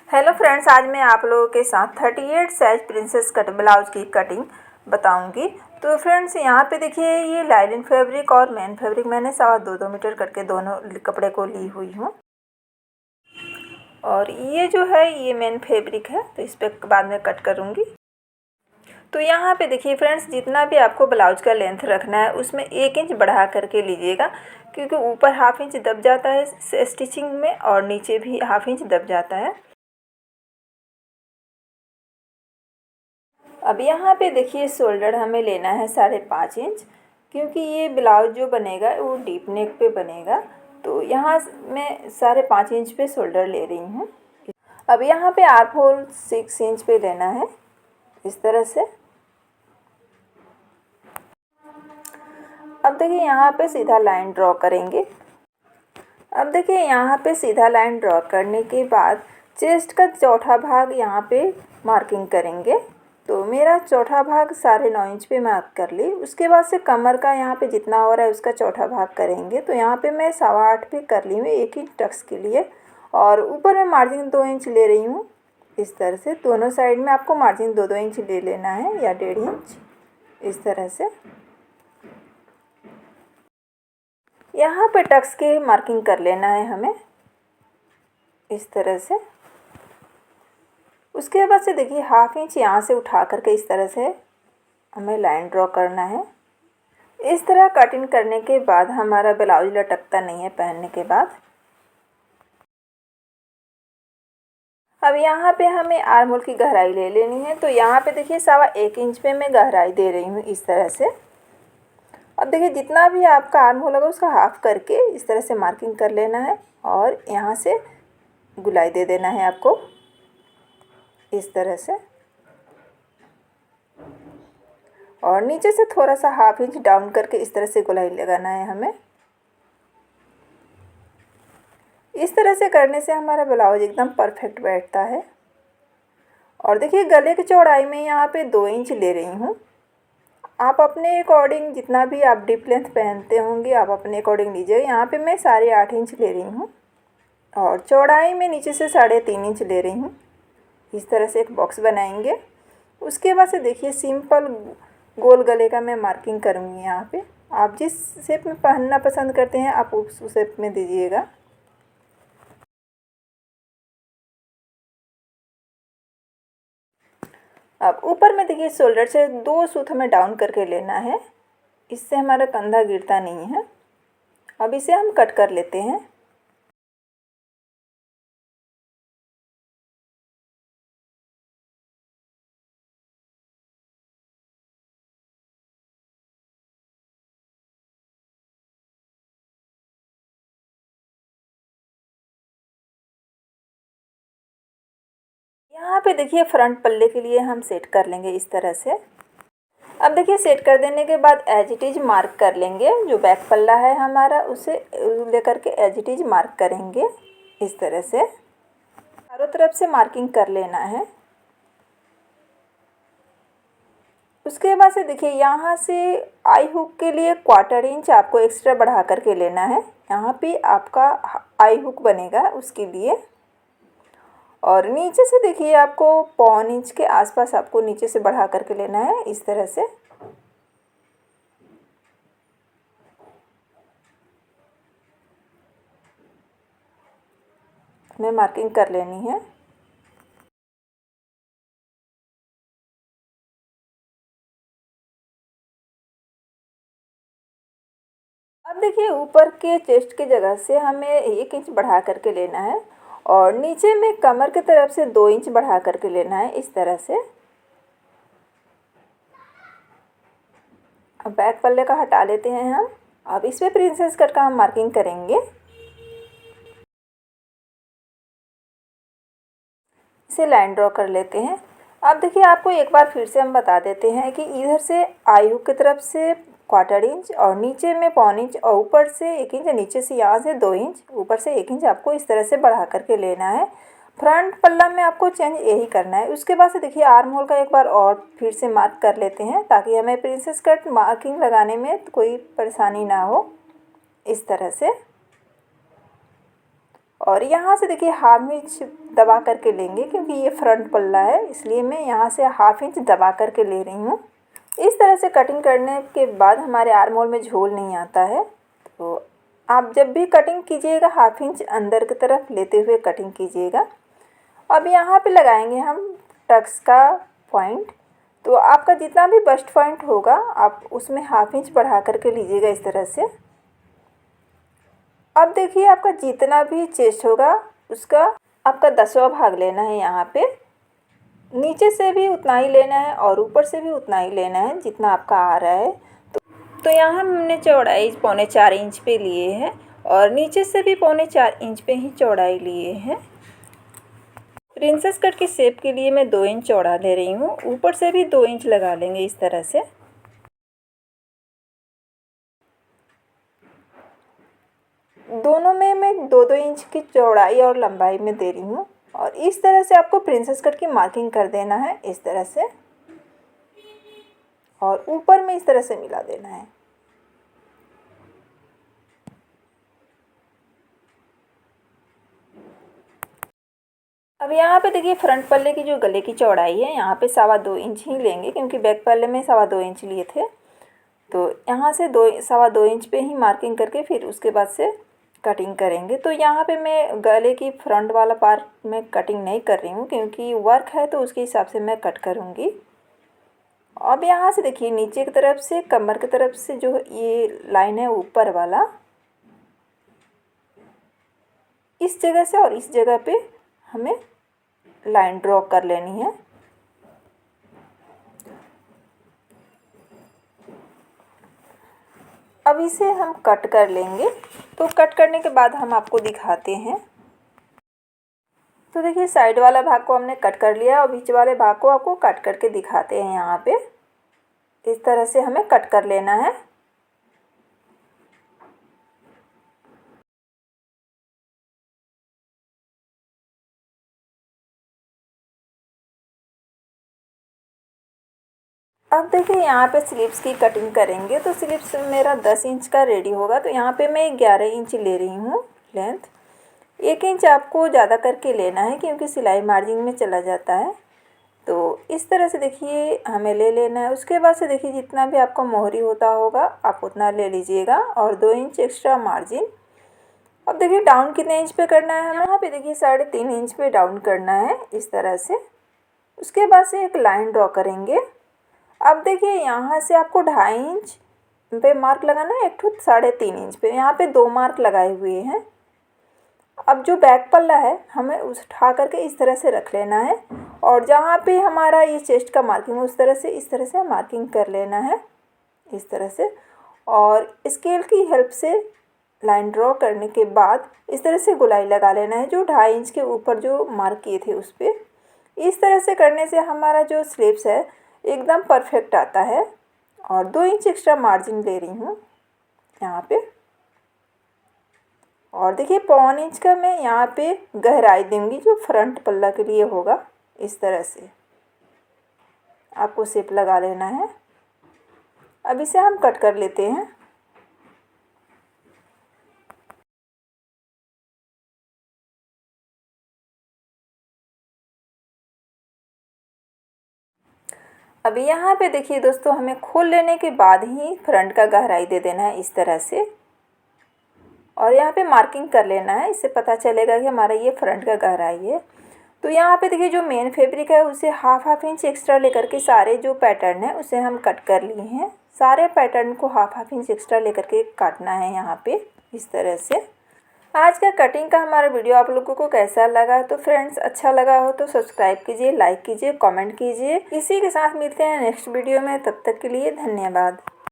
Hello friends, आज मैं आप लोगों के साथ 38 साइज प्रिंसेस कट ब्लाउज की कटिंग बताऊंगी। तो फ्रेंड्स यहाँ पे देखिए, ये लाइनिंग फैब्रिक और मेन फैब्रिक मैंने 2.25 मीटर करके दोनों कपड़े को ली हुई हूँ। और ये जो है ये मेन फैब्रिक है, तो इस पर बाद में कट करूँगी। तो यहाँ पे देखिए फ्रेंड्स, जितना भी आपको ब्लाउज का लेंथ रखना है उसमें 1 इंच बढ़ा करके लीजिएगा, क्योंकि ऊपर हाफ इंच दब जाता है स्टिचिंग में और नीचे भी हाफ इंच दब जाता है। अब यहाँ पे देखिए, शोल्डर हमें लेना है 5.5 इंच, क्योंकि ये ब्लाउज जो बनेगा वो डीप नेक पे बनेगा। तो यहाँ मैं 5.5 इंच पे शोल्डर ले रही हूँ। अब यहाँ पे आर्म होल 6 इंच पे लेना है, इस तरह से। अब देखिए यहाँ पे सीधा लाइन ड्रॉ करेंगे। अब देखिए यहाँ पे सीधा लाइन ड्रॉ करने के बाद चेस्ट का चौथा भाग यहाँ पे मार्किंग करेंगे। तो मेरा चौथा भाग 9.5 इंच पे मार्क कर ली। उसके बाद से कमर का यहाँ पे जितना हो रहा है उसका चौथा भाग करेंगे। तो यहाँ पे मैं 8.25 पे कर ली हूँ 1 इंच टक्स के लिए, और ऊपर मैं मार्जिन 2 इंच ले रही हूँ। इस तरह से दोनों साइड में आपको मार्जिन 2-2 इंच ले लेना है, या 1.5 इंच, इस तरह से। यहाँ पे टक्स की मार्किंग कर लेना है हमें, इस तरह से। उसके बाद से देखिए हाफ इंच यहाँ से उठा करके इस तरह से हमें लाइन ड्रॉ करना है। इस तरह कटिंग करने के बाद हमारा ब्लाउज लटकता नहीं है पहनने के बाद। अब यहाँ पे हमें आर्म होल की गहराई ले लेनी है। तो यहाँ पे देखिए 1.25 इंच पे मैं गहराई दे रही हूँ, इस तरह से। अब देखिए जितना भी आपका आर्म होल होगा उसका हाफ करके इस तरह से मार्किंग कर लेना है, और यहाँ से गुलाई दे देना है आपको, इस तरह से। और नीचे से थोड़ा सा हाफ इंच डाउन करके इस तरह से गुलाई लगाना है हमें। इस तरह से करने से हमारा ब्लाउज एकदम परफेक्ट बैठता है। और देखिए गले की चौड़ाई में यहाँ पे 2 इंच ले रही हूँ। आप अपने अकॉर्डिंग जितना भी आप डीप लेंथ पहनते होंगे आप अपने अकॉर्डिंग लीजिए। यहाँ पे मैं 8.5 इंच ले रही हूँ, और चौड़ाई में नीचे से 3.5 इंच ले रही हूँ। इस तरह से एक बॉक्स बनाएंगे। उसके बाद से देखिए सिंपल गोल गले का मैं मार्किंग करूँगी। यहाँ पे आप जिस शेप में पहनना पसंद करते हैं आप उस शेप में दीजिएगा। अब ऊपर में देखिए शोल्डर से 2 सूत हमें डाउन करके लेना है, इससे हमारा कंधा गिरता नहीं है। अब इसे हम कट कर लेते हैं। यहाँ पे देखिए फ्रंट पल्ले के लिए हम सेट कर लेंगे इस तरह से। अब देखिए सेट कर देने के बाद एज इट इज़ मार्क कर लेंगे। जो बैक पल्ला है हमारा उसे लेकर के एज इट इज़ मार्क करेंगे, इस तरह से। चारों तरफ से मार्किंग कर लेना है। उसके बाद से देखिए यहाँ से आई हुक के लिए 1/4 इंच आपको एक्स्ट्रा बढ़ा करके लेना है। यहाँ पे आपका आई हुक बनेगा उसके लिए। और नीचे से देखिए आपको 1/4 इंच के आसपास आपको नीचे से बढ़ा करके लेना है, इस तरह से। हमें मार्किंग कर लेनी है। अब देखिए ऊपर के चेस्ट की जगह से हमें 1 इंच बढ़ा करके लेना है, और नीचे में कमर की तरफ से 2 इंच बढ़ा करके लेना है, इस तरह से। अब बैक पल्ले का हटा लेते हैं हम। अब इस पे प्रिंसेस कट का हम मार्किंग करेंगे। इसे लाइन ड्रॉ कर लेते हैं। अब देखिए आपको एक बार फिर से हम बता देते हैं कि इधर से आई हुक की तरफ से 1/4 इंच, और नीचे में 1/4 इंच, और ऊपर से 1 इंच, नीचे से यहाँ से 2 इंच, ऊपर से 1 इंच आपको इस तरह से बढ़ा करके लेना है। फ्रंट पल्ला में आपको चेंज यही करना है। उसके बाद से देखिए आर्म होल का एक बार और फिर से मार्क कर लेते हैं, ताकि हमें प्रिंसेस कट मार्किंग लगाने में कोई परेशानी ना हो, इस तरह से। और यहाँ से देखिए हाफ इंच दबा करके लेंगे, क्योंकि ये फ्रंट पल्ला है इसलिए मैं यहाँ से हाफ इंच दबा करके ले रही हूँ। इस तरह से कटिंग करने के बाद हमारे आर्म होल में झोल नहीं आता है। तो आप जब भी कटिंग कीजिएगा हाफ इंच अंदर की तरफ लेते हुए कटिंग कीजिएगा। अब यहाँ पे लगाएंगे हम टक्स का पॉइंट। तो आपका जितना भी बस्ट पॉइंट होगा आप उसमें हाफ इंच बढ़ा करके लीजिएगा इस तरह से। अब देखिए आपका जितना भी चेस्ट होगा उसका आपका 10वां भाग लेना है। यहाँ पे नीचे से भी उतना ही लेना है और ऊपर से भी उतना ही लेना है जितना आपका आ रहा है। तो यहाँ हमने चौड़ाई 4.25 इंच पे लिए हैं और नीचे से भी 4.25 इंच पे ही चौड़ाई लिए हैं। प्रिंसेस कट की शेप के लिए मैं 2 इंच चौड़ा ले रही हूँ, ऊपर से भी 2 इंच लगा लेंगे इस तरह से। दोनों में मैं 2-2 इंच की चौड़ाई और लंबाई में दे रही हूँ और इस तरह से आपको प्रिंसेस कट की मार्किंग कर देना है इस तरह से, और ऊपर में इस तरह से मिला देना है। अब यहाँ पे देखिए फ्रंट पल्ले की जो गले की चौड़ाई है यहाँ पे 2.25 इंच ही लेंगे, क्योंकि बैक पल्ले में 2.25 इंच लिए थे। तो यहाँ से 2.25 इंच पे ही मार्किंग करके फिर उसके बाद से कटिंग करेंगे। तो यहाँ पे मैं गले की फ्रंट वाला पार्ट में कटिंग नहीं कर रही हूँ, क्योंकि वर्क है तो उसके हिसाब से मैं कट करूँगी। अब यहाँ से देखिए नीचे की तरफ से कमर की तरफ से जो ये लाइन है ऊपर वाला, इस जगह से और इस जगह पे हमें लाइन ड्रॉ कर लेनी है। अब इसे हम कट कर लेंगे। तो कट करने के बाद हम आपको दिखाते हैं। तो देखिए साइड वाला भाग को हमने कट कर लिया और बीच वाले भाग को आपको कट करके दिखाते हैं। यहाँ पे इस तरह से हमें कट कर लेना है। अब देखिए यहाँ पे स्लीव्स की कटिंग करेंगे। तो स्लीव्स मेरा 10 इंच का रेडी होगा, तो यहाँ पे मैं 11 इंच ले रही हूँ लेंथ। 1 इंच आपको ज़्यादा करके लेना है क्योंकि सिलाई मार्जिन में चला जाता है। तो इस तरह से देखिए हमें ले लेना है। उसके बाद से देखिए जितना भी आपका मोहरी होता होगा आप उतना ले लीजिएगा और 2 इंच एक्स्ट्रा मार्जिन। अब देखिए डाउन कितने इंच पे करना है हमें, यहाँ पे देखिए 3.5 इंच पे डाउन करना है इस तरह से। उसके बाद से एक लाइन ड्रॉ करेंगे। अब देखिए यहाँ से आपको 2.5 इंच पे मार्क लगाना है, एक 3.5 इंच पे। यहाँ पे 2 मार्क लगाए हुए हैं। अब जो बैक पल्ला है हमें उठा करके इस तरह से रख लेना है और जहाँ पे हमारा ये चेस्ट का मार्किंग है उस तरह से इस तरह से मार्किंग कर लेना है इस तरह से। और स्केल की हेल्प से लाइन ड्रॉ करने के बाद इस तरह से गोलाई लगा लेना है जो 2.5 इंच के ऊपर जो मार्क किए थे उस पर। इस तरह से करने से हमारा जो स्लीव्स है एकदम परफेक्ट आता है। और 2 इंच एक्स्ट्रा मार्जिन ले रही हूँ यहाँ पे। और देखिए 1.25 इंच का मैं यहाँ पे गहराई दूंगी जो फ्रंट पल्ला के लिए होगा। इस तरह से आपको शेप लगा लेना है। अब इसे हम कट कर लेते हैं। अभी यहाँ पे देखिए दोस्तों हमें खोल लेने के बाद ही फ्रंट का गहराई दे देना है इस तरह से और यहाँ पे मार्किंग कर लेना है। इससे पता चलेगा कि हमारा ये फ्रंट का गहराई है। तो यहाँ पे देखिए जो मेन फैब्रिक है उसे हाफ इंच एक्स्ट्रा लेकर के सारे जो पैटर्न है उसे हम कट कर लिए हैं। सारे पैटर्न को हाफ इंच एक्स्ट्रा लेकर के काटना है यहाँ पे इस तरह से। आज का कटिंग का हमारा वीडियो आप लोगों को कैसा लगा? तो फ्रेंड्स अच्छा लगा हो तो सब्सक्राइब कीजिए, लाइक कीजिए, कमेंट कीजिए। इसी के साथ मिलते हैं नेक्स्ट वीडियो में। तब तक के लिए धन्यवाद।